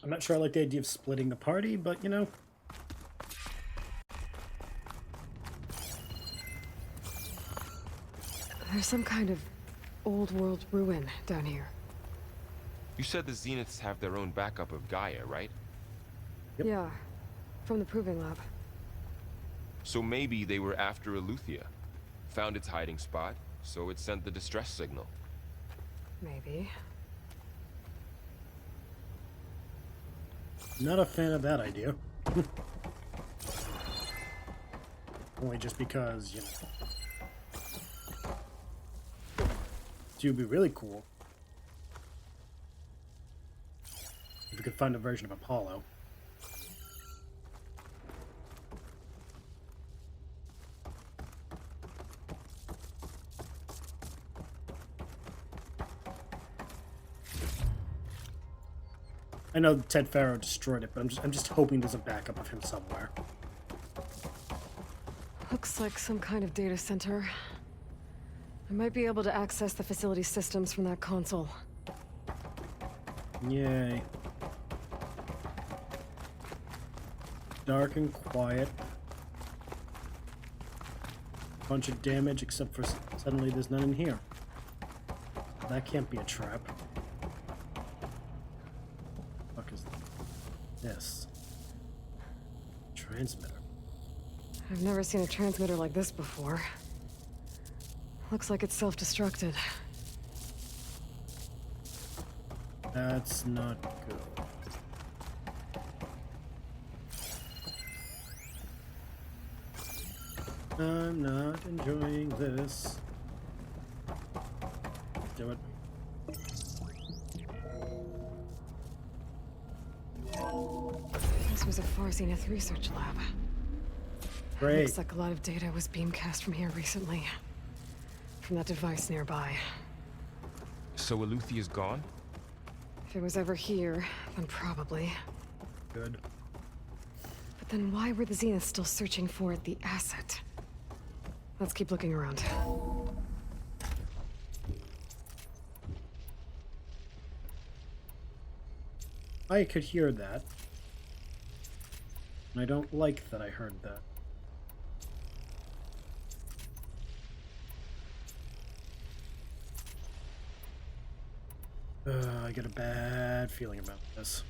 I'm not sure I like the idea of splitting the party, but you know. There's some kind of old world ruin down here. You said the Zeniths have their own backup of Gaia, right? Yep. Yeah, from the proving lab. So maybe they were after Eleuthia. Found its hiding spot, so it sent the distress signal. Maybe. Not a fan of that idea. Only just because, you know. It would be really cool if we could find a version of Apollo. I know Ted Farrow destroyed it, but I'm just hoping there's a backup of him somewhere. Looks like some kind of data center. I might be able to access the facility systems from that console. Yay. Dark and quiet. Bunch of damage, except for suddenly there's none in here. That can't be a trap. What the fuck is this? Transmitter. I've never seen a transmitter like this before. Looks like it's self-destructed. That's not good. I'm not enjoying this. Do it. This was a Far Zenith research lab. Great. Looks like a lot of data was beamcast from here recently. From that device nearby. So Eleuthia's gone? If it was ever here, then probably. Good. But then why were the Zeniths still searching for the asset? Let's keep looking around. I could hear that. And I don't like that I heard that. I get a bad feeling about this.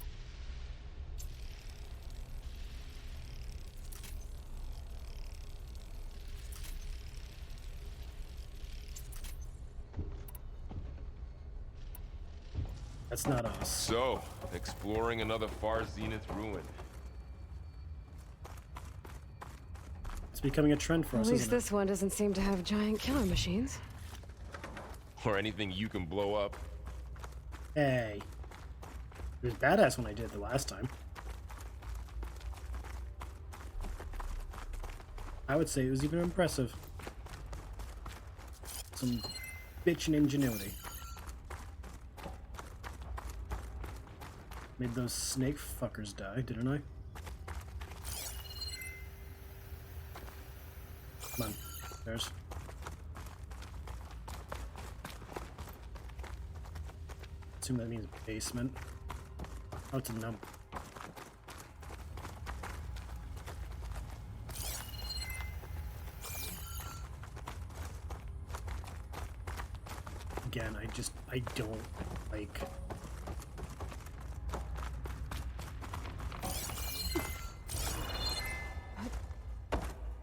That's not us. So, exploring another Far Zenith ruin. It's becoming a trend for At us, least isn't it? this one doesn't seem to have giant killer machines. Or anything you can blow up. Hey. It was badass when I did it the last time. I would say it was even impressive. Some bitchin' ingenuity. Made those snake fuckers die, didn't I? Come on, there's. Assume that means basement. Oh, it's a number. Again, I don't like.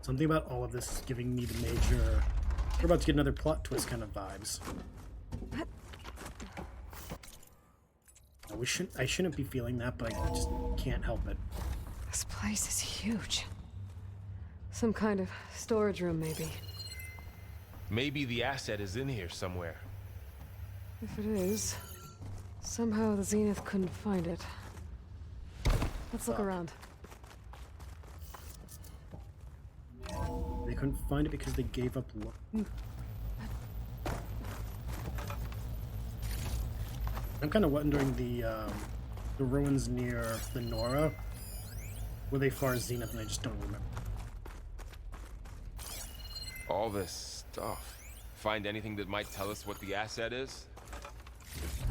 Something about all of this is giving me the major, we're about to get another plot twist kind of vibes. I shouldn't be feeling that, but I just can't help it. This place is huge. Some kind of storage room, maybe. Maybe the asset is in here somewhere. If it is, somehow the Zenith couldn't find it. Let's look around. They couldn't find it because they gave up. I'm kind of wondering the ruins near the Nora. Were they Far Zenith, and I just don't remember. All this stuff. Find anything that might tell us what the asset is?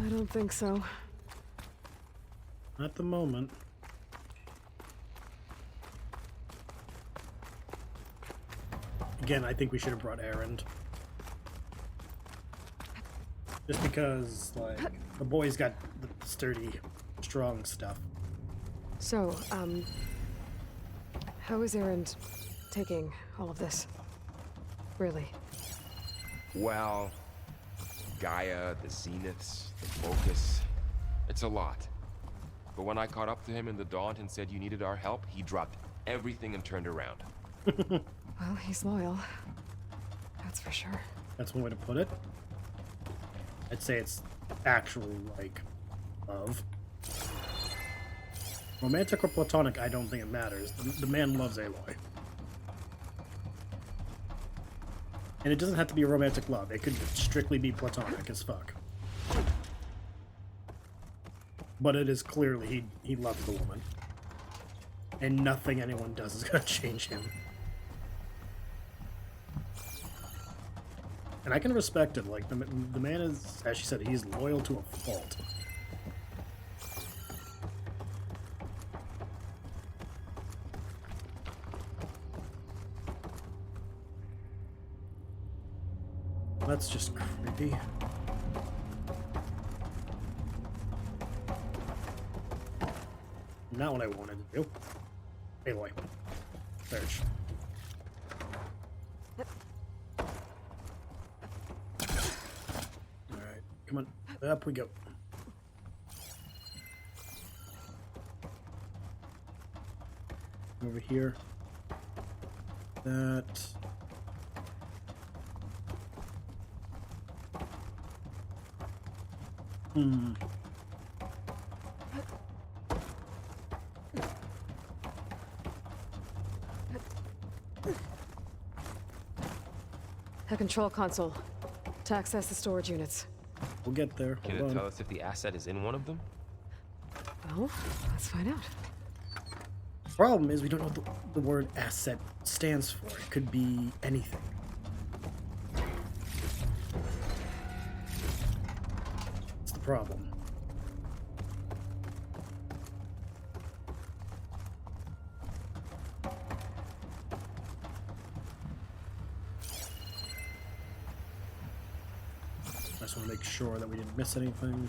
I don't think so. At the moment. Again, I think we should have brought Erend. Just because, like, the boy's got the sturdy, strong stuff. So, how is Erend taking all of this? Really? Well, Gaia, the Zeniths, the Focus. It's a lot. But when I caught up to him in the Daunt and said you needed our help, he dropped everything and turned around. Well, he's loyal. That's for sure. That's one way to put it. I'd say it's actual, like, love. Romantic or platonic, I don't think it matters. The man loves Aloy. And it doesn't have to be a romantic love. It could strictly be platonic as fuck. But it is clearly he loves the woman. And nothing anyone does is gonna change him. And I can respect it. Like, the man is, as she said, he's loyal to a fault. That's just creepy. Not what I wanted to do. Aloy. Search. Alright, come on. Up we go. Over here. That. A control console to access the storage units. We'll get there. Can Hold it on. tell us if the asset is in one of them? Well, let's find out. Problem is we don't know what the word asset stands for. It could be anything. That's the problem. I just want to make sure that we didn't miss anything.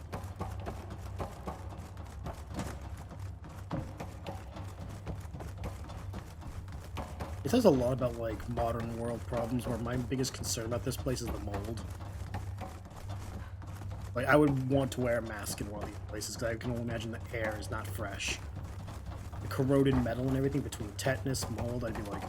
It says a lot about, like, modern world problems, where my biggest concern about this place is the mold. Like, I would want to wear a mask in one of these places, because I can only imagine the air is not fresh. The corroded metal and everything between tetanus, mold, I'd be like,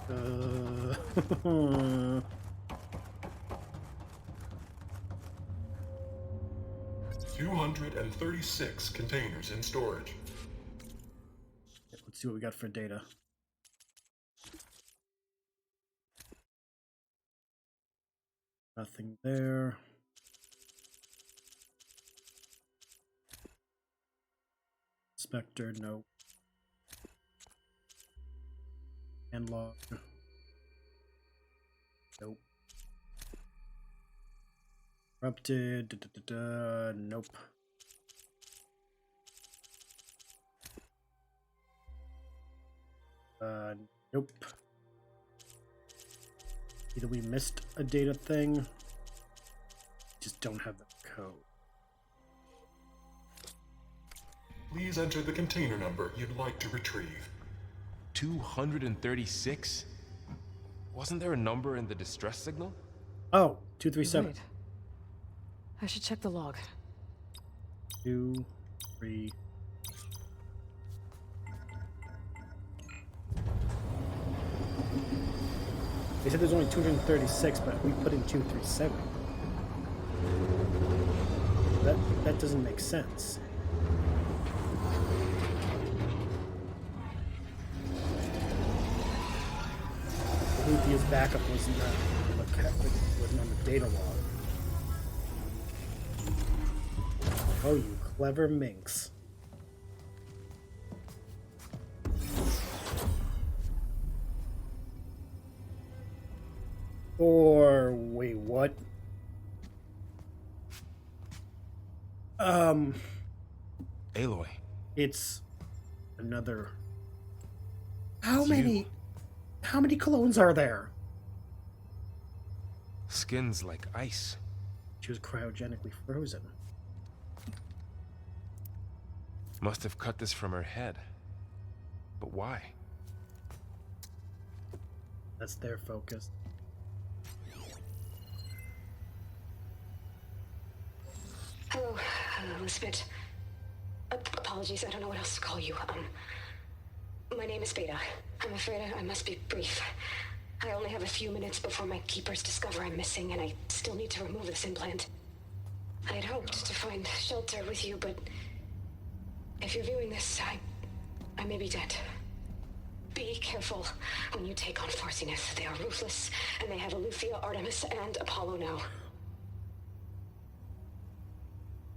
236 containers in storage. Let's see what we got for data. Nothing there. Spectre, no. And log. Nope. Corrupted. Nope. Nope. Either we missed a data thing, just don't have the code. Please enter the container number you'd like to retrieve. 236? Wasn't there a number in the distress signal? Oh, 237. Right. I should check the log. 2, 3. They said there's only 236, but we put in 237. That doesn't make sense. Luthea's backup wasn't on the data log. Oh, you clever minx. Or wait, what? Aloy. It's Another. It's you. How many clones are there? Skin's like ice. She was cryogenically frozen. Must have cut this from her head. But why? That's their focus. Hello, Elizabeth. Apologies, I don't know what else to call you. My name is Beta. I'm afraid I must be brief. I only have a few minutes before my keepers discover I'm missing, and I still need to remove this implant. I had hoped to find shelter with you, but if you're viewing this, I may be dead. Be careful when you take on Far Zenith. They are ruthless, and they have Aletheia, Artemis, and Apollo now.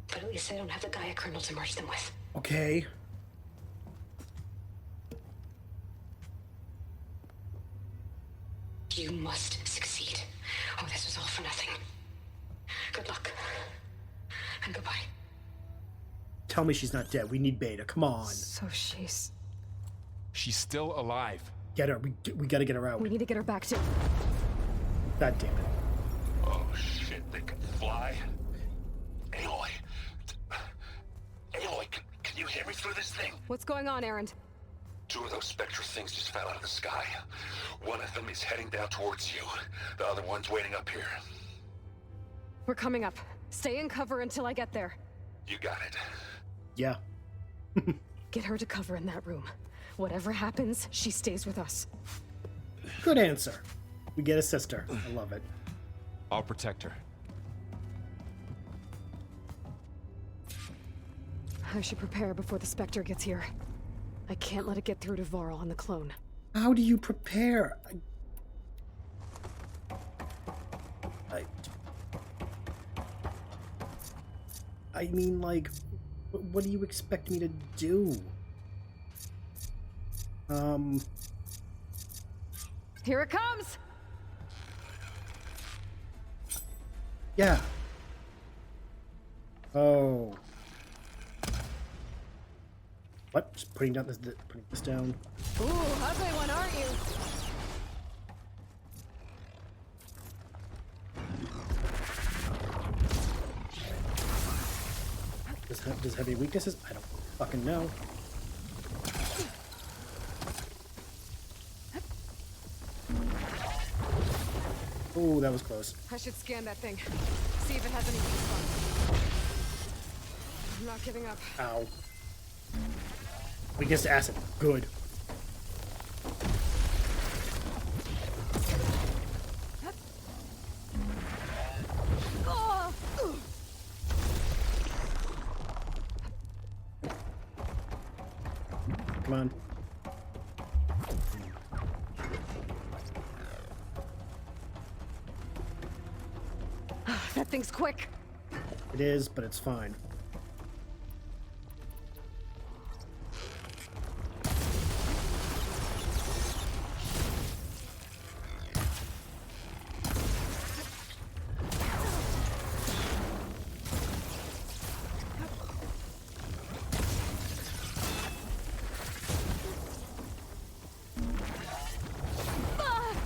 But at least I don't have the Gaia kernel to merge them with. Okay. You must succeed. Oh, this was all for nothing. Good luck. And goodbye. Tell me she's not dead. We need Beta. Come on. So she's... She's still alive. Get her. We gotta get her out. We need to get her back to... God damn it. Oh shit, they can fly? Aloy. Aloy, can you hear me through this thing? What's going on, Erend? 2 of those spectral things just fell out of the sky. One of them is heading down towards you. The other one's waiting up here. We're coming up. Stay in cover until I get there. You got it. Yeah. Get her to cover in that room. Whatever happens, she stays with us. Good answer. We get a sister. I love it. I'll protect her. I should prepare before the Spectre gets here. I can't let it get through to Varl on the clone. How do you prepare? I mean, like, what do you expect me to do? Here it comes! Yeah. Oh. What? Just putting this down. Ooh, ugly one, aren't you? Does have any weaknesses? I don't fucking know. Oh, that was close. I should scan that thing. See if it has any weak spots. I'm not giving up. Ow. Weakness to acid. Good. Oh! Come on. That thing's quick. It is, but it's fine.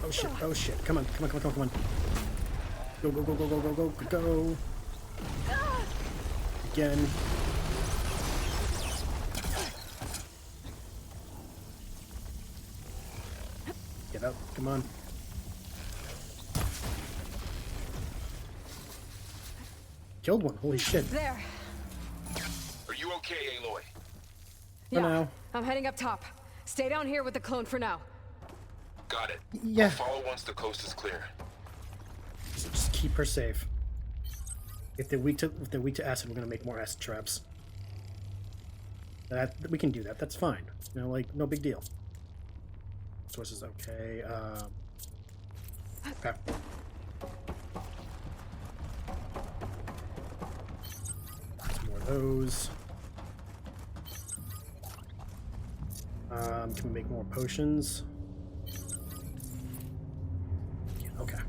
Oh shit, oh shit. Come on, come on, come on, come on, come on. Go, go, go, go, go, go, go, go, go. Again. Get up, come on. Killed one, holy shit. There. Are you okay, Aloy? For now. I'm heading up top. Stay down here with the clone for now. Got it. Yeah. I'll follow once the coast is clear. Just keep her safe. If they're weak to acid, we're gonna make more acid traps. We can do that. That's fine. You know, like no big deal. Sources okay. Okay. Some more of those. Can we make more potions? Yeah, okay.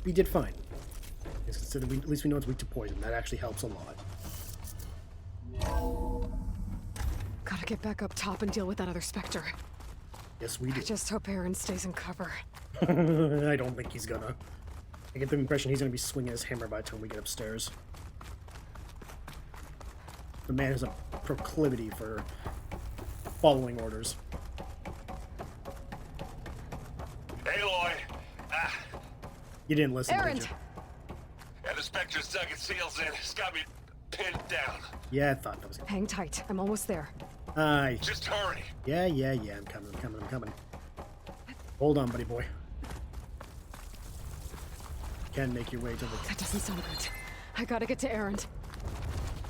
We did fine. At least we know it's weak to poison. That actually helps a lot. get back up top and deal with that other Spectre. Yes, we I do. just hope Aaron stays in cover. I don't think he's gonna. I get the impression he's gonna be swinging his hammer by the time we get upstairs. The man has a proclivity for following orders. Aloy! You didn't listen, Aaron! did you? Yeah, the Spectre's dug its heels in. It's got me pinned down. Yeah, I thought that was gonna. Hang tight. I'm almost there. Aye. Just hurry. Yeah. I'm coming. Hold on, buddy boy. Can make your way to the. That doesn't sound good. I gotta get to Aaron.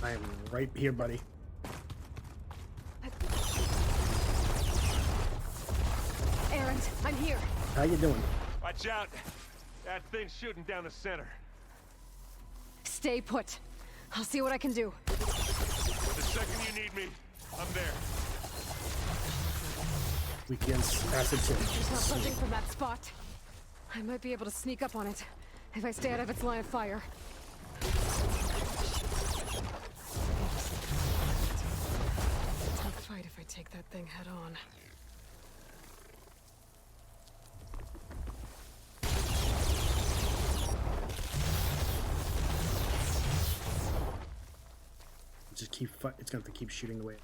I am right here, buddy. Aaron, I'm here. How you doing? Watch out! That thing's shooting down the center. Stay put. I'll see what I can do. The second you need me, I'm there. Weekends, acid There's not tip. budging from that spot. I might be able to sneak up on it if I stay out of its line of fire. Tough fight if I take that thing head on. Just keep. It's gonna have to keep shooting away.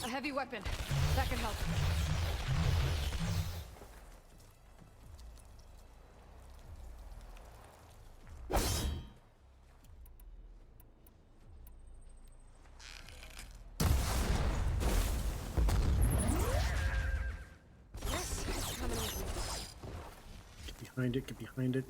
A heavy weapon. That can help. This is coming with me. Get behind it. Get behind it.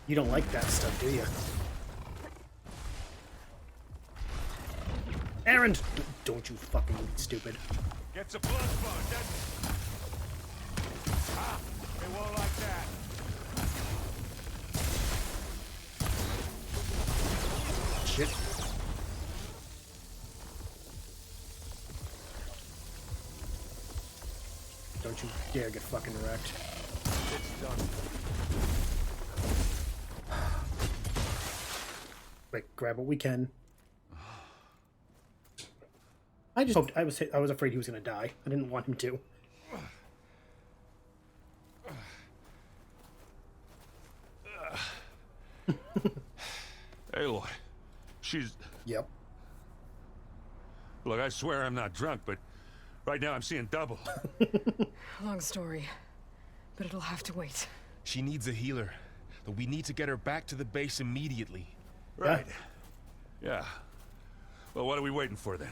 You don't like that stuff, do you? Aaron! Don't you fucking be stupid. Gets a blood spot, doesn't it? Ah! They won't like that. Shit. Don't you dare get fucking wrecked. It's done. Quick, grab what we can. I just hoped I was afraid he was gonna die. I didn't want him to. Aloy, she's... Yep. Look, I swear I'm not drunk, but right now I'm seeing double. Long story, but it'll have to wait. She needs a healer. But we need to get her back to the base immediately. Right. Yeah. Well, what are we waiting for then?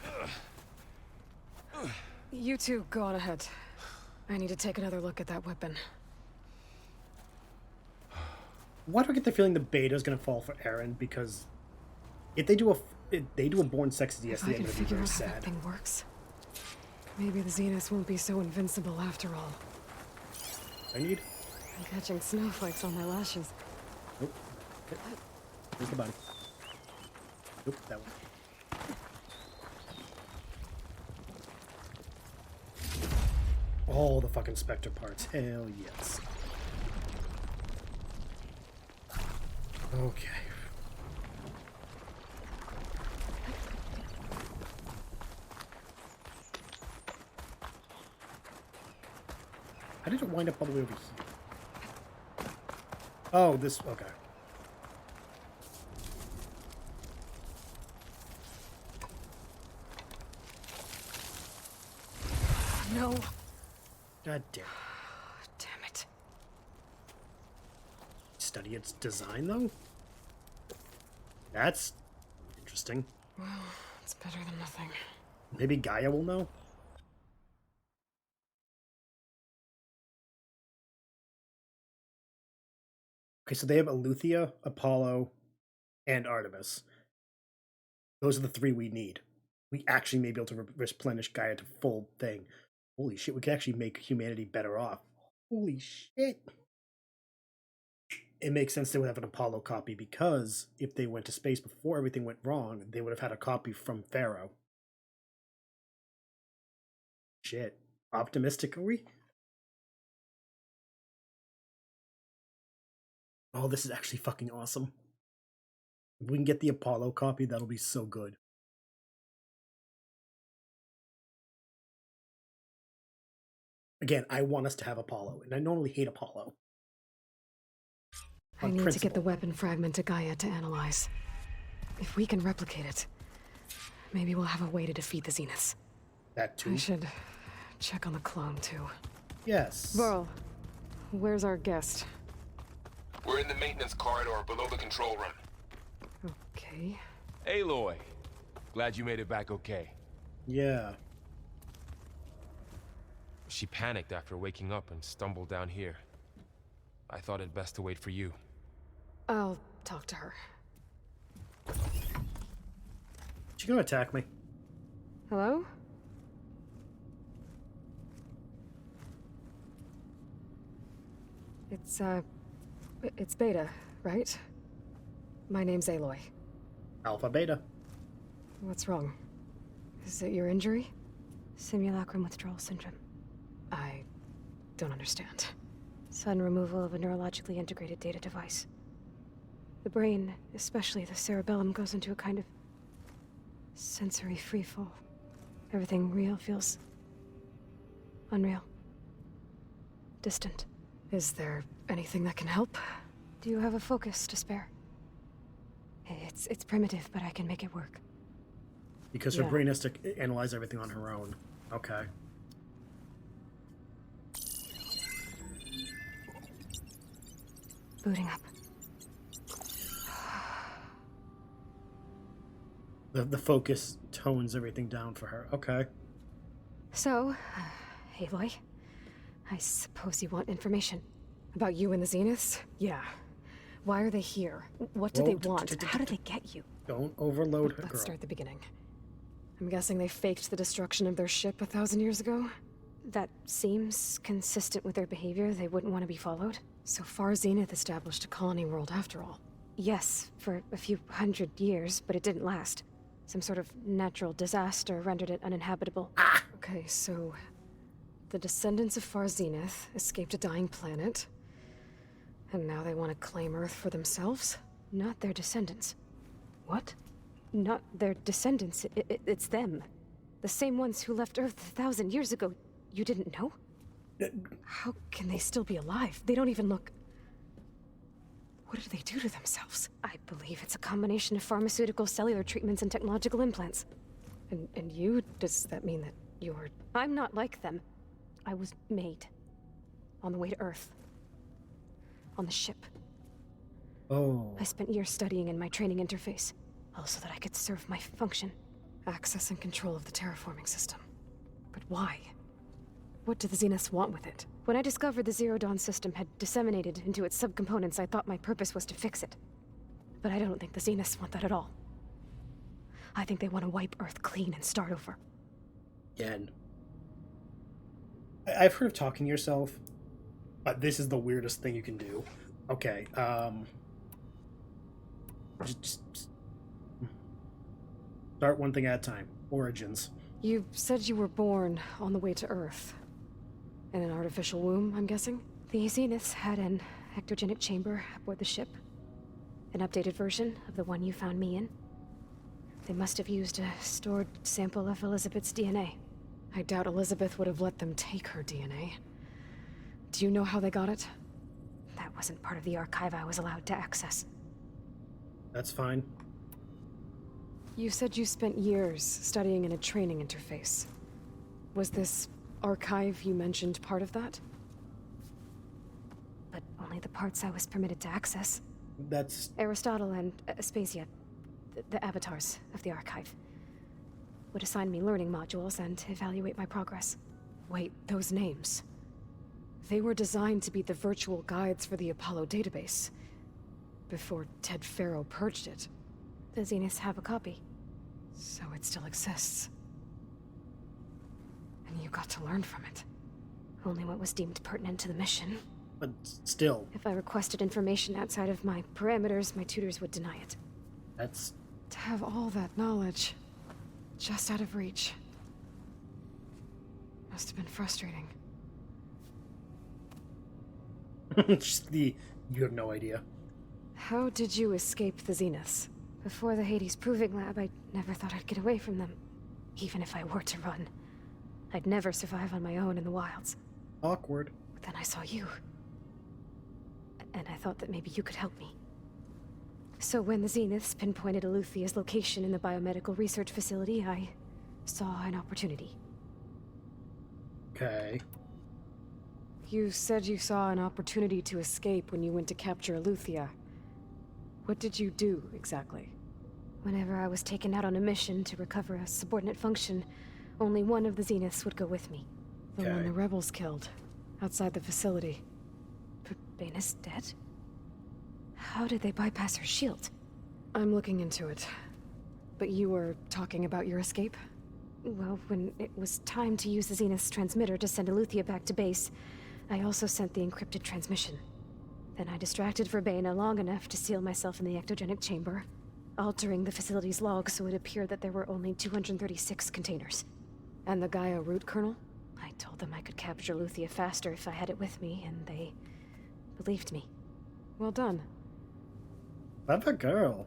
You two go on ahead. I need to take another look at that weapon. Why do I get the feeling the beta's gonna fall for Aaron? Because if they do a born sex DS, If I they're can gonna be figure very out how sad. that thing works, maybe the Zeniths won't be so invincible after all. I need. I'm catching snowflakes on my lashes. Nope. Okay. Where's the body? Nope, that one. All the fucking Spectre parts. Hell yes. Okay. How did it wind up all the way over here? Oh, this... Okay. No. God damn it. Damn it. Study its design, though? That's interesting. Well, it's better than nothing. Maybe Gaia will know? Okay, so they have Eleuthia, Apollo, and Artemis. Those are the 3 we need. We actually may be able to replenish Gaia to full thing. Holy shit, we could actually make humanity better off. Holy shit. It makes sense they would have an Apollo copy because if they went to space before everything went wrong, they would have had a copy from Pharaoh. Shit. Optimistic are we? Oh, this is actually fucking awesome. If we can get the Apollo copy, that'll be so good. Again, I want us to have Apollo, and I normally hate Apollo. I need to get the weapon fragment to Gaia to analyze. If we can replicate it, maybe we'll have a way to defeat the Zeniths. That too. I should check on the clone too. Yes. Burl, where's our guest? We're in the maintenance corridor below the control room. Okay. Aloy, glad you made it back okay. Yeah. She panicked after waking up and stumbled down here. I thought it best to wait for you. I'll talk to her. She gonna attack me? Hello? It's Beta, right? My name's Aloy. Alpha Beta. What's wrong? Is it your injury? Simulacrum withdrawal syndrome. I don't understand. Sudden removal of a neurologically integrated data device. The brain, especially the cerebellum, goes into a kind of sensory freefall. Everything real feels unreal. Distant. Is there anything that can help? Do you have a focus to spare? It's primitive, but I can make it work. Because her brain has to analyze everything on her own. Okay. Booting up. The focus tones everything down for her. Okay. So, Aloy, I suppose you want information about you and the Zeniths? Yeah. Why are they here? What do they want? How did they get you? Don't overload her, Let's girl. start at the beginning. I'm guessing they faked the destruction of their ship 1,000 years ago? That seems consistent with their behavior. They wouldn't want to be followed. So far, Zenith established a colony world after all. Yes, for a few hundred years, but it didn't last. Some sort of natural disaster rendered it uninhabitable. Okay, so the descendants of Far Zenith escaped a dying planet, and now they want to claim Earth for themselves? Not their descendants. What? Not their descendants. It's them. The same ones who left Earth 1,000 years ago. You didn't know? How can they still be alive? They don't even look... What did they do to themselves? I believe it's a combination of pharmaceutical, cellular treatments, and technological implants. And you? Does that mean that you're... I'm not like them. I was made. On the way to Earth. On the ship. Oh. I spent years studying in my training interface. All so that I could serve my function. Access and control of the terraforming system. But why? What do the Zeniths want with it? When I discovered the Zero Dawn system had disseminated into its subcomponents, I thought my purpose was to fix it. But I don't think the Zeniths want that at all. I think they want to wipe Earth clean and start over. Again. I've heard of talking to yourself, but this is the weirdest thing you can do. Okay, just start one thing at a time. Origins. You said you were born on the way to Earth. In an artificial womb, I'm guessing? The Zeniths had an ectogenic chamber aboard the ship. An updated version of the one you found me in. They must have used a stored sample of Elizabeth's DNA. I doubt Elizabeth would have let them take her DNA. Do you know how they got it? That wasn't part of the archive I was allowed to access. That's fine. You said you spent years studying in a training interface. Was this archive you mentioned part of that? But only the parts I was permitted to access. That's... Aristotle and Aspasia, the avatars of the archive, would assign me learning modules and evaluate my progress. Wait, those names. They were designed to be the virtual guides for the Apollo database. before Ted Farrow purged it. The Zeniths have a copy, so it still exists. And you got to learn from it. Only what was deemed pertinent to the mission. But still, If I requested information outside of my parameters, my tutors would deny it. that's... To have all that knowledge, just out of reach, must have been frustrating. just the... You have no idea. How did you escape the Zeniths? Before the Hades Proving Lab, I never thought I'd get away from them. Even if I were to run, I'd never survive on my own in the wilds. Awkward. But then I saw you. And I thought that maybe you could help me. So when the Zeniths pinpointed Aluthia's location in the biomedical research facility, I saw an opportunity. Okay. You said you saw an opportunity to escape when you went to capture Aluthia. What did you do, exactly? Whenever I was taken out on a mission to recover a subordinate function, only one of the Zeniths would go with me. The one the rebels killed, outside the facility. But Baina's dead? How did they bypass her shield? I'm looking into it. But you were talking about your escape? Well, when it was time to use the Zenith's transmitter to send Aluthia back to base, I also sent the encrypted transmission. Then I distracted Verbena long enough to seal myself in the ectogenic chamber, altering the facility's log so it appeared that there were only 236 containers. And the Gaia root kernel? I told them I could capture Aluthia faster if I had it with me, and they believed me. Well done. Love a girl.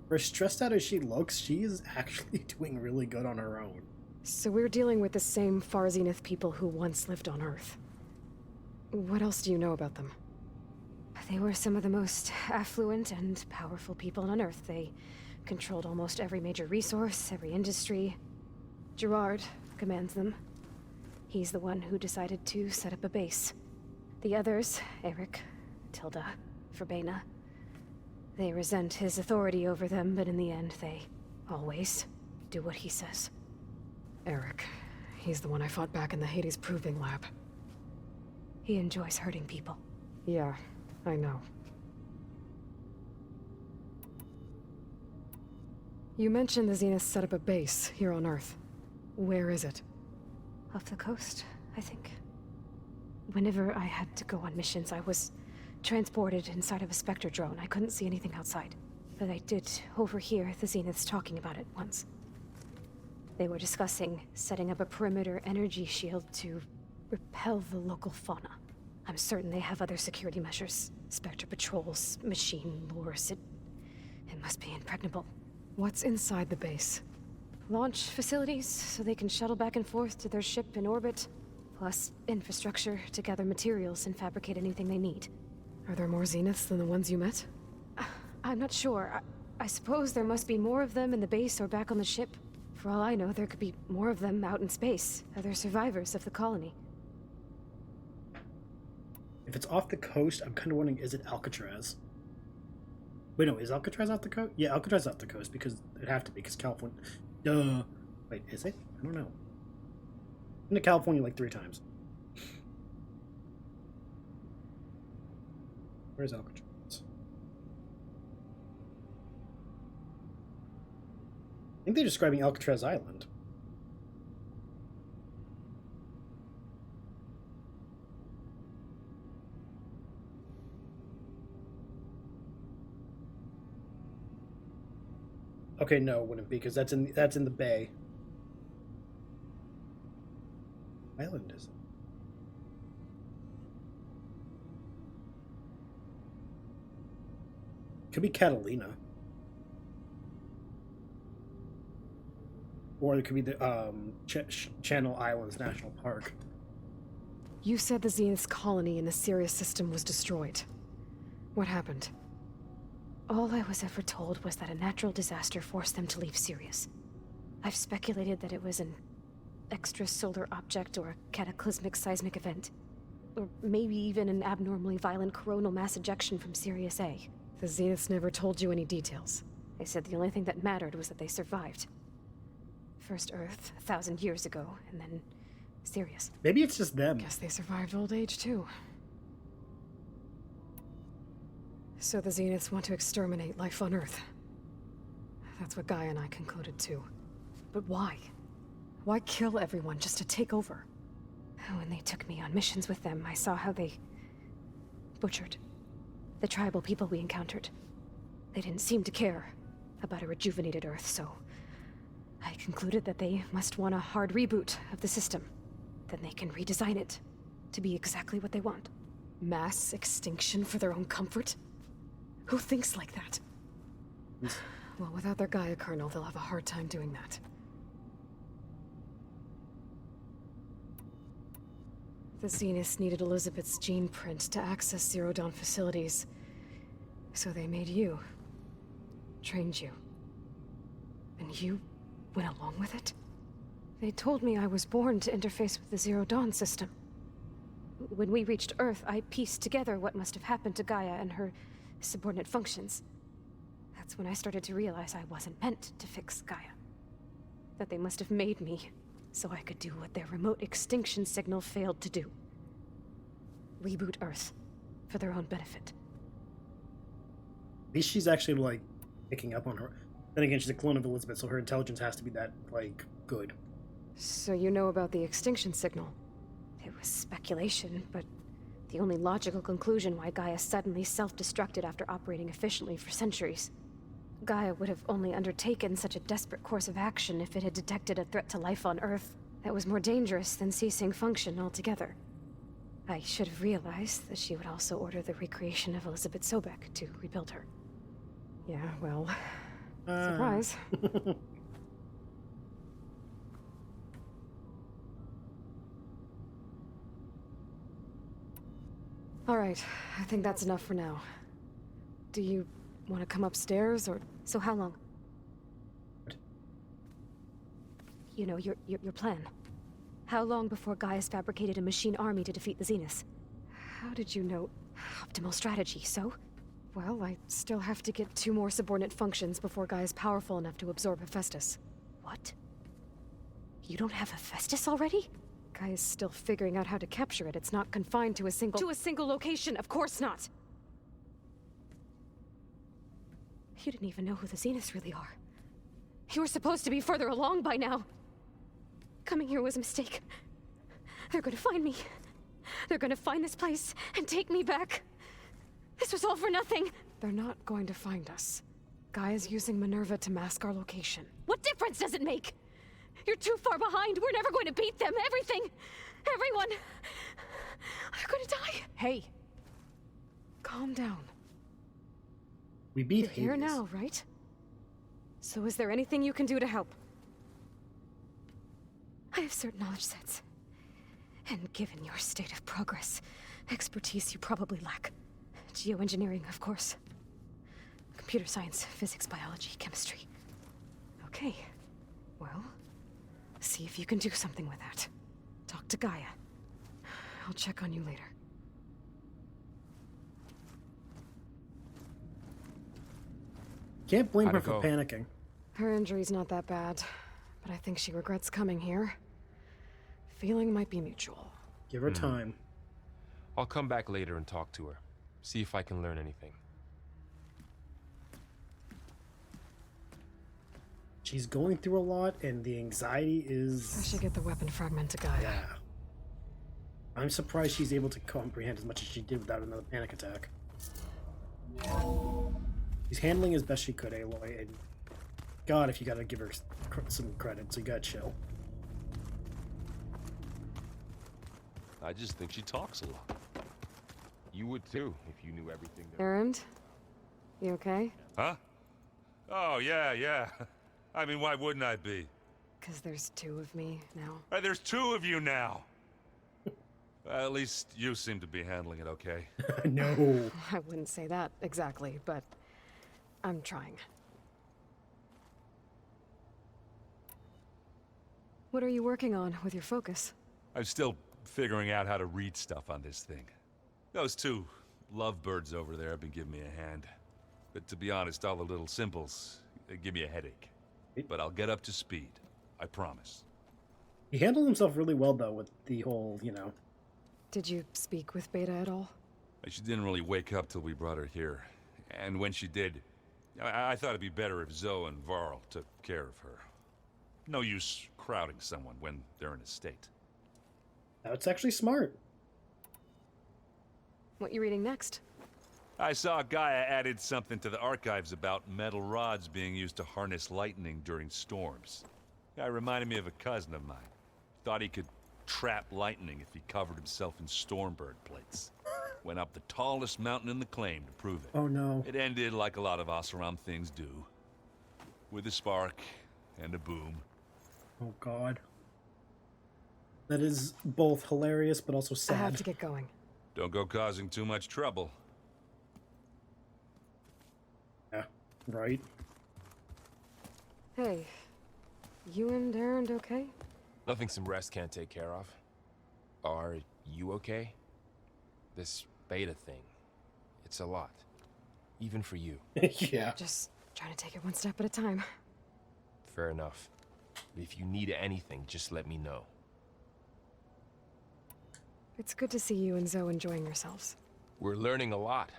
For as stressed out as she looks, she is actually doing really good on her own. So we're dealing with the same Far Zenith people who once lived on Earth. What else do you know about them? They were some of the most affluent and powerful people on Earth. They controlled almost every major resource, every industry. Gerard commands them. He's the one who decided to set up a base. The others, Eric, Tilda, Verbena, they resent his authority over them, but in the end, they always do what he says. Eric. He's the one I fought back in the Hades Proving Lab. He enjoys hurting people. Yeah, I know. You mentioned the Zenith set up a base here on Earth. Where is it? Off the coast, I think. Whenever I had to go on missions, I was transported inside of a Spectre drone. I couldn't see anything outside. But I did overhear the Zeniths talking about it once. They were discussing setting up a perimeter energy shield to repel the local fauna. I'm certain they have other security measures. Spectre patrols, machine lures. It must be impregnable. What's inside the base? Launch facilities, so they can shuttle back and forth to their ship in orbit. Plus infrastructure to gather materials and fabricate anything they need. Are there more Zeniths than the ones you met? I'm not sure. I suppose there must be more of them in the base or back on the ship. For all I know, there could be more of them out in space. Other survivors of the colony. If it's off the coast, I'm kind of wondering, is it Alcatraz? Wait, no, is Alcatraz off the coast? Yeah, Alcatraz is off the coast, because it'd have to be, because California... Duh. Wait, is it? I don't know. I've been to California like 3 times. Where's Alcatraz? I think they're describing Alcatraz Island. Okay, no, it wouldn't be, because that's in the bay. Island is it? Could be Catalina. Or it could be the Channel Islands National Park. You said the Zenith's colony in the Sirius system was destroyed. What happened? All I was ever told was that a natural disaster forced them to leave Sirius. I've speculated that it was an extrasolar object or a cataclysmic seismic event. Or maybe even an abnormally violent coronal mass ejection from Sirius A. The Zeniths never told you any details. They said the only thing that mattered was that they survived. First Earth, 1,000 years ago, and then Sirius. Maybe it's just them. Guess they survived old age, too. So the Zeniths want to exterminate life on Earth. That's what Gaia and I concluded too. But why? Why kill everyone just to take over? When they took me on missions with them, I saw how they butchered the tribal people we encountered. They didn't seem to care about a rejuvenated Earth, so I concluded that they must want a hard reboot of the system. Then they can redesign it to be exactly what they want. Mass extinction for their own comfort? Who thinks like that? Well, without their Gaia kernel, they'll have a hard time doing that. The Zeniths needed Elizabeth's gene print to access Zero Dawn facilities. So they made you. Trained you. And you went along with it? They told me I was born to interface with the Zero Dawn system. When we reached Earth, I pieced together what must have happened to Gaia and her subordinate functions. That's when I started to realize I wasn't meant to fix Gaia. That they must have made me so I could do what their remote extinction signal failed to do. Reboot Earth for their own benefit. At least she's actually, like, picking up on her. Then again, she's a clone of Elizabeth, so her intelligence has to be that, like, good. So you know about the extinction signal? It was speculation, but the only logical conclusion why Gaia suddenly self-destructed after operating efficiently for centuries. Gaia would have only undertaken such a desperate course of action if it had detected a threat to life on Earth that was more dangerous than ceasing function altogether. I should have realized that she would also order the recreation of Elizabeth Sobek to rebuild her. Yeah, well... surprise. Alright, I think that's enough for now. Do you want to come upstairs, or... So how long? You know, your plan. How long before Gaia's fabricated a machine army to defeat the Zeniths? How did you know? Optimal strategy, so? Well, I still have to get 2 more subordinate functions before Gaia's powerful enough to absorb Hephaestus. What? You don't have Hephaestus already? Gaia's still figuring out how to capture it. It's not confined to a single... To a single location, of course not! You didn't even know who the Zeniths really are. You were supposed to be further along by now. Coming here was a mistake. They're gonna find me. They're gonna find this place and take me back. This was all for nothing. They're not going to find us. Gaia's using Minerva to mask our location. What difference does it make? You're too far behind. We're never going to beat them. Everything. Everyone. Are gonna die. Hey. Calm down. We beat You're here now, right? So is there anything you can do to help? I have certain knowledge sets. And given your state of progress, expertise you probably lack. Geoengineering, of course. Computer science, physics, biology, chemistry. Okay. Well, see if you can do something with that. Talk to Gaia. I'll check on you later. Can't blame How'd her it for go? panicking. Her injury's not that bad, but I think she regrets coming here. Feeling might be mutual. Give her time. I'll come back later and talk to her. See if I can learn anything. She's going through a lot, and the anxiety I is... should get the weapon fragment to Gaia. Yeah. I'm surprised she's able to comprehend as much as she did without another panic attack. She's handling as best she could, Aloy, and God, if you gotta give her some credit, so you gotta chill. I just think she talks a lot. You would too, if you knew everything there. Errand? You okay? Huh? Oh, yeah. I mean, why wouldn't I be? Because there's 2 of me now. Hey, there's 2 of you now. At least you seem to be handling it okay. No. I wouldn't say that exactly, but I'm trying. What are you working on with your focus? I'm still figuring out how to read stuff on this thing. Those 2 lovebirds over there have been giving me a hand. But to be honest, all the little symbols, they give me a headache. But I'll get up to speed. I promise. He handled himself really well, though, with the whole, you know... Did you speak with Beta at all? She didn't really wake up till we brought her here. And when she did, I thought it'd be better if Zoe and Varl took care of her. No use crowding someone when they're in a state. That's actually smart. What you reading next? I saw Gaia added something to the archives about metal rods being used to harness lightning during storms. Guy reminded me of a cousin of mine. Thought he could trap lightning if he covered himself in Stormbird plates. Went up the tallest mountain in the claim to prove it. Oh no. It ended like a lot of Oseram things do. With a spark and a boom. Oh god. That is both hilarious but also I sad. have to get going. Don't go causing too much trouble. Yeah, right. Hey, you and Aaron okay? Nothing some rest can't take care of. Are you okay? This beta thing, it's a lot. Even for you. Yeah. Just trying to take it one step at a time. Fair enough. If you need anything, just let me know. It's good to see you and Zoe enjoying yourselves. We're learning a lot.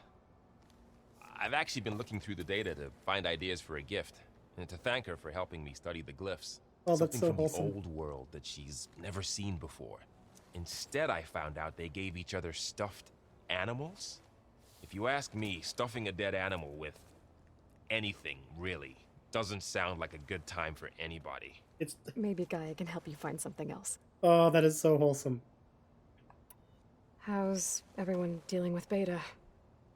I've actually been looking through the data to find ideas for a gift, and to thank her for helping me study the glyphs. Oh, that's Something so from wholesome. the old world that she's never seen before. Instead, I found out they gave each other stuffed animals. If you ask me, stuffing a dead animal with anything, really, doesn't sound like a good time for anybody. It's Maybe Gaia can help you find something else. oh, that is so wholesome. How's everyone dealing with Beta?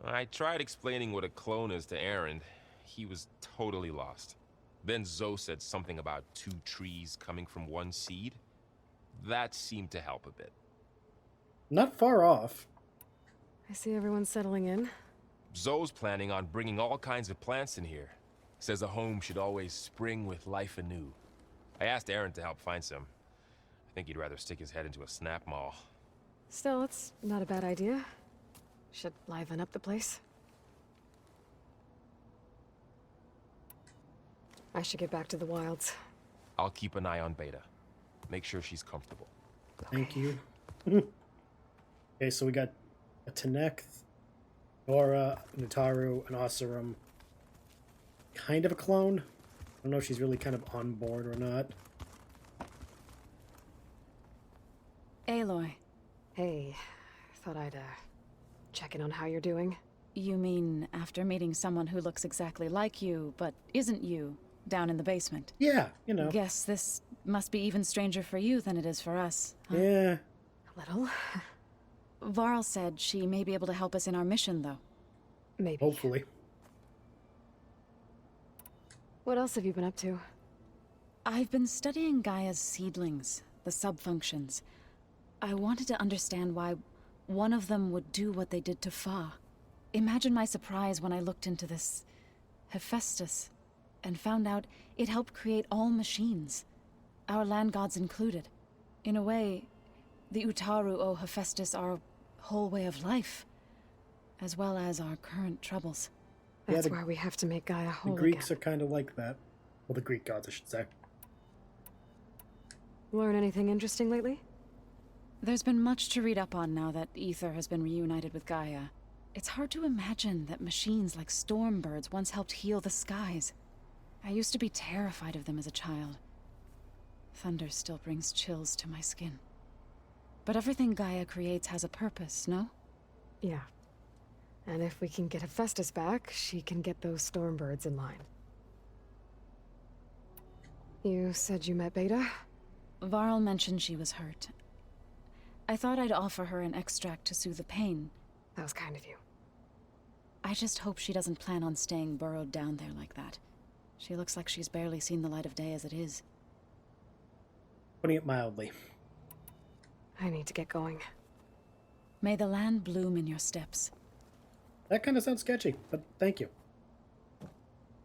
I tried explaining what a clone is to Aaron. He was totally lost. Then Zoe said something about 2 trees coming from 1 seed. That seemed to help a bit. Not far off. I see everyone settling in. Zoe's planning on bringing all kinds of plants in here. Says a home should always spring with life anew. I asked Aaron to help find some. I think he'd rather stick his head into a snap maw. Still, it's not a bad idea. Should liven up the place. I should get back to the wilds. I'll keep an eye on Beta. Make sure she's comfortable. Thank you. Okay, so we got a Tenekth, Nora, Nutaru, and Oseram. Kind of a clone. I don't know if she's really kind of on board or not. Aloy, Hey, thought I'd, check in on how you're doing. you mean after meeting someone who looks exactly like you, but isn't you, down in the basement? Yeah, you know. Guess this must be even stranger for you than it is for us, huh? Yeah. A little. Varl said she may be able to help us in our mission, though. Maybe. Hopefully. What else have you been up to? I've been studying Gaia's seedlings, the subfunctions. I wanted to understand why one of them would do what they did to Fa. Imagine my surprise when I looked into this Hephaestus and found out it helped create all machines, our land gods included. In a way, the Utaru owe Hephaestus our whole way of life, as well as our current troubles. That's the- why we have to make Gaia The whole Greeks again. are kind of like that. Well, the Greek gods, I should say. Learn anything interesting lately? There's been much to read up on now that Ether has been reunited with Gaia. It's hard to imagine that machines like Stormbirds once helped heal the skies. I used to be terrified of them as a child. Thunder still brings chills to my skin. But everything Gaia creates has a purpose, no? Yeah. And if we can get Hephaestus back, she can get those Stormbirds in line. You said you met Beta? Varl mentioned she was hurt. I thought I'd offer her an extract to soothe the pain. That was kind of you. I just hope she doesn't plan on staying burrowed down there like that. She looks like she's barely seen the light of day as it is. Putting it mildly. I need to get going. May the land bloom in your steps. That kind of sounds sketchy, but thank you.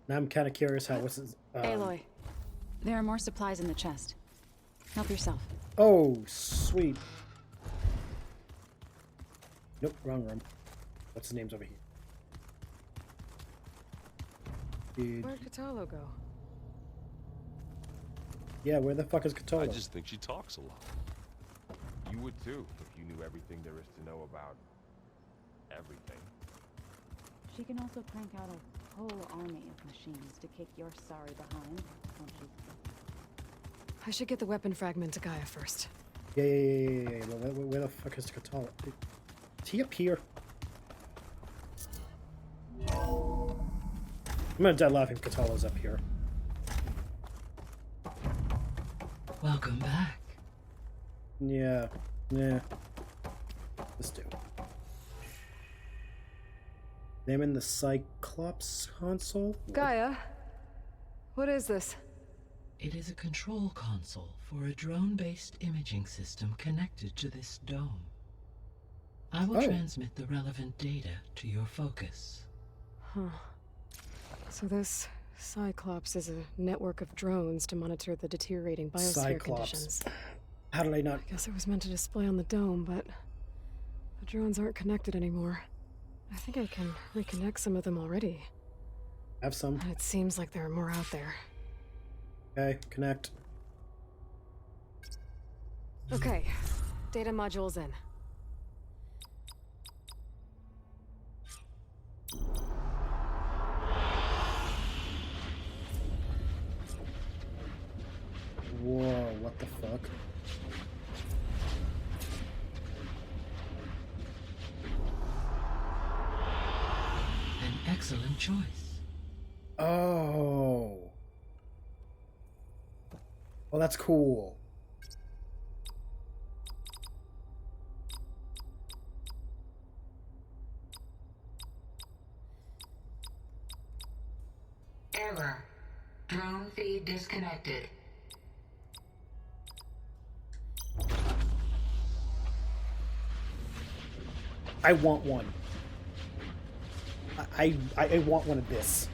Now I'm kind of curious how what's his... Aloy, there are more supplies in the chest. Help yourself. Oh, sweet. Nope, wrong room. What's his name's over here? Dude. Where'd Katalo go? Yeah, where the fuck is I Katolo? just think she talks a lot. You would too, if you knew everything there is to know about everything. She can also crank out a whole army of machines to kick your sorry behind, won't she? I should get the weapon fragment to Gaia first. Yeah. Well, where the fuck is Katala? Is he up here? I'm gonna die laughing if Katala's up here. Welcome back. Yeah. Let's do. Examine the Cyclops console? Gaia? What is this? It is a control console for a drone-based imaging system connected to this dome. I will transmit the relevant data to your focus. Huh. So this Cyclops is a network of drones to monitor the deteriorating biosphere conditions. How did I not? I guess it was meant to display on the dome, but the drones aren't connected anymore. I think I can reconnect some of them already. Have some. And it seems like there are more out there. Okay, connect. Okay, data module's in. Whoa, what the fuck? An excellent choice. Oh. Well, that's cool. Error. Drone feed disconnected. I want one. I want one of this.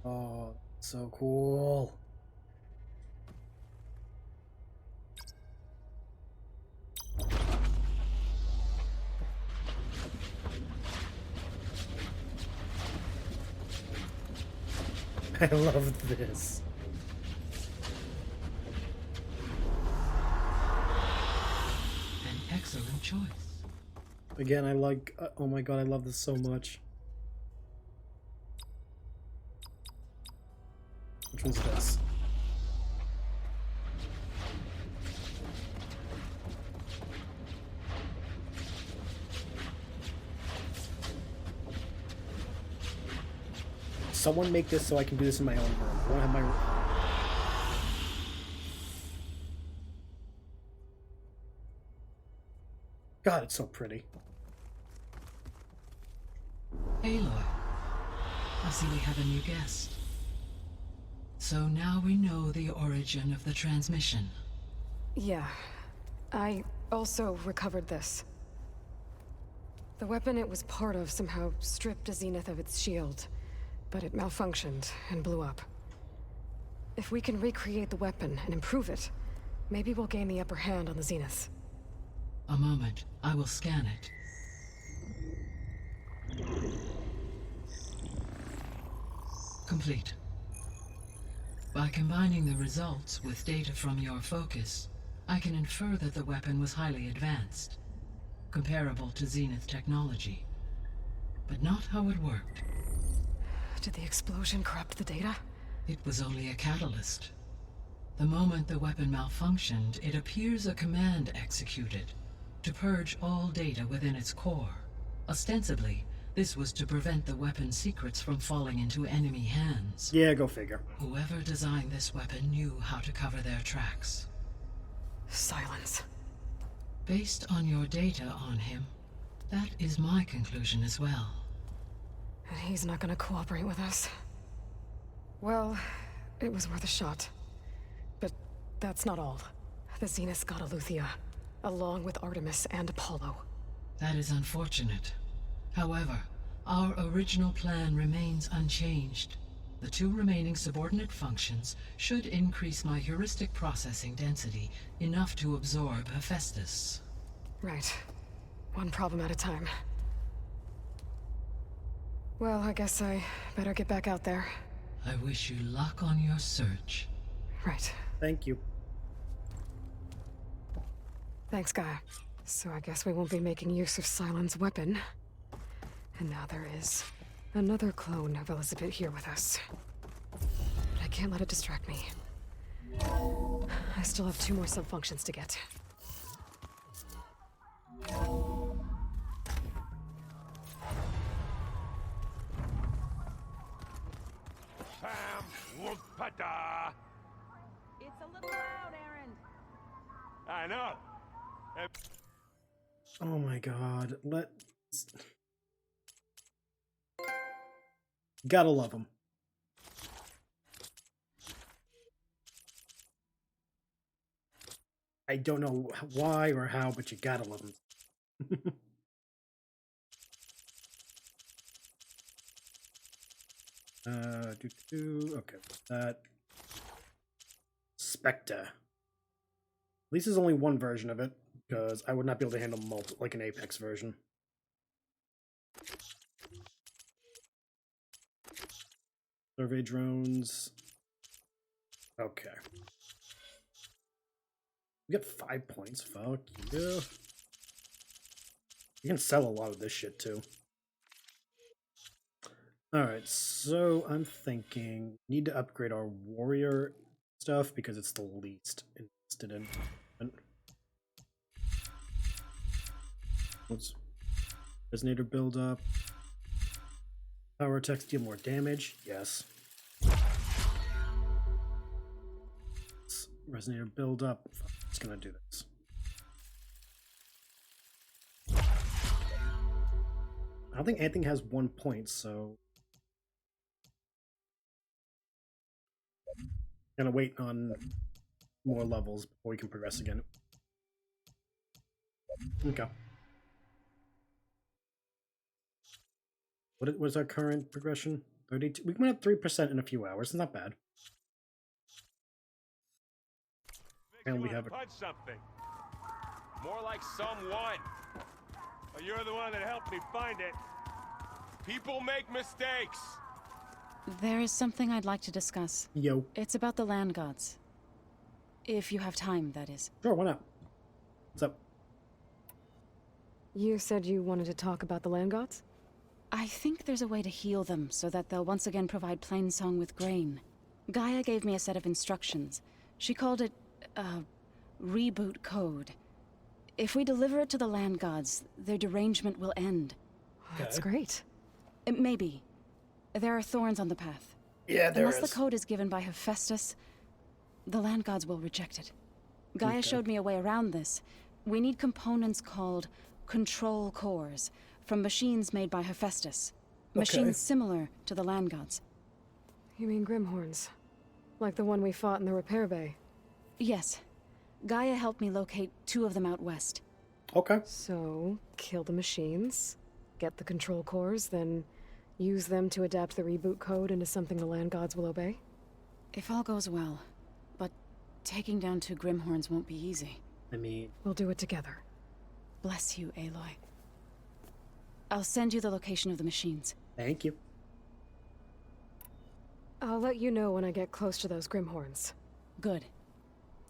Oh, so cool. I love this. An excellent choice. Again, I like... oh my god, I love this so much. Which one's this? Someone make this so I can do this in my own room. I want to have my... God, it's so pretty. Aloy, I see we have a new guest. So now we know the origin of the transmission. Yeah. I also recovered this. The weapon it was part of somehow stripped a Zenith of its shield, but it malfunctioned and blew up. If we can recreate the weapon and improve it, maybe we'll gain the upper hand on the Zeniths. A moment, I will scan it. Complete. By combining the results with data from your focus, I can infer that the weapon was highly advanced, comparable to Zenith technology, but not how it worked. Did the explosion corrupt the data? It was only a catalyst. The moment the weapon malfunctioned, it appears a command executed to purge all data within its core. Ostensibly, this was to prevent the weapon's secrets from falling into enemy hands. Yeah, go figure. Whoever designed this weapon knew how to cover their tracks. Silence. Based on your data on him, that is my conclusion as well. And he's not gonna cooperate with us. Well, it was worth a shot. But that's not all. The Zeniths got Aletheia, along with Artemis and Apollo. That is unfortunate. However, our original plan remains unchanged. The two remaining subordinate functions should increase my heuristic processing density enough to absorb Hephaestus. Right. One problem at a time. Well, I guess I better get back out there. I wish you luck on your search. Right. Thank you. Thanks, Gaia. So I guess we won't be making use of Cylon's weapon. And now there is another clone of Elizabeth here with us. But I can't let it distract me. I still have 2 more subfunctions to get. It's a little loud, Aaron. I know. Oh my god. Gotta love him. I don't know why or how, but you gotta love him. Okay, that. Spectre. At least there's only one version of it, because I would not be able to handle like an Apex version. Survey drones. Okay. We got 5 points. Fuck yeah. You can sell a lot of this shit too. Alright, so I'm thinking need to upgrade our warrior stuff because it's the least invested in. Let's resonator build up. Power attacks deal more damage. Yes. Resonator build up. It's gonna do this. I don't think anything has 1 point, so gonna wait on more levels before we can progress again. Okay. What was our current progression? 32. We went up 3% in a few hours. It's not bad. And we have a punch something. More like someone. Oh, you're the one that helped me find it. People make mistakes. There is something I'd like to discuss. Yo. It's about the land gods. If you have time, that is. Sure, why not? What's up? You said you wanted to talk about the land gods? I think there's a way to heal them so that they'll once again provide Plainsong with grain. Gaia gave me a set of instructions. She called it, reboot code. If we deliver it to the land gods, their derangement will end. That's great. Maybe. There are thorns on the path. Yeah, there is. Unless the code is given by Hephaestus, the land gods will reject it. Gaia showed me a way around this. We need components called control cores from machines made by Hephaestus. Machines similar to the land gods. You mean Grimhorns? Like the one we fought in the repair bay? Yes. Gaia helped me locate 2 of them out west. Okay. So, kill the machines, get the control cores, then use them to adapt the reboot code into something the land gods will obey? If all goes well. But taking down 2 Grimhorns won't be easy. I mean... We'll do it together. Bless you, Aloy. I'll send you the location of the machines. Thank you. I'll let you know when I get close to those Grimhorns. Good.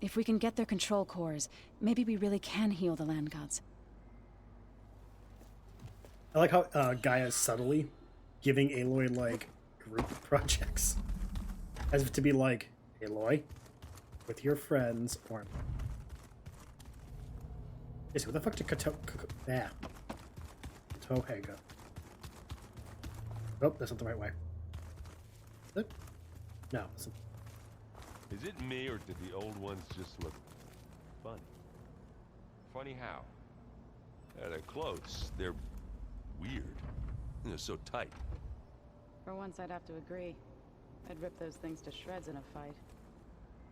If we can get their control cores, maybe we really can heal the land gods. I like how Gaia's subtly giving Aloy, like, group projects. As if to be like, Aloy, with your friends, or... Yes, what the fuck did Tohei go? Oh, that's not the right way. Is it? No. It's not. Is it me, or did the old ones just look funny? Funny how? Yeah, they're close. They're weird. They're so tight. For once, I'd have to agree. I'd rip those things to shreds in a fight.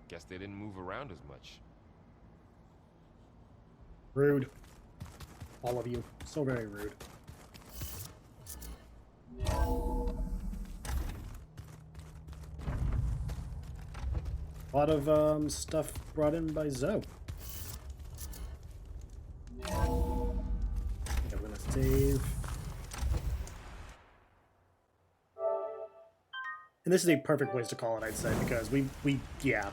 Guess they didn't move around as much. Rude. All of you. So very rude. A lot of stuff brought in by Zoe. Okay, I'm gonna save. And this is a perfect place to call it, I'd say, because we yeah,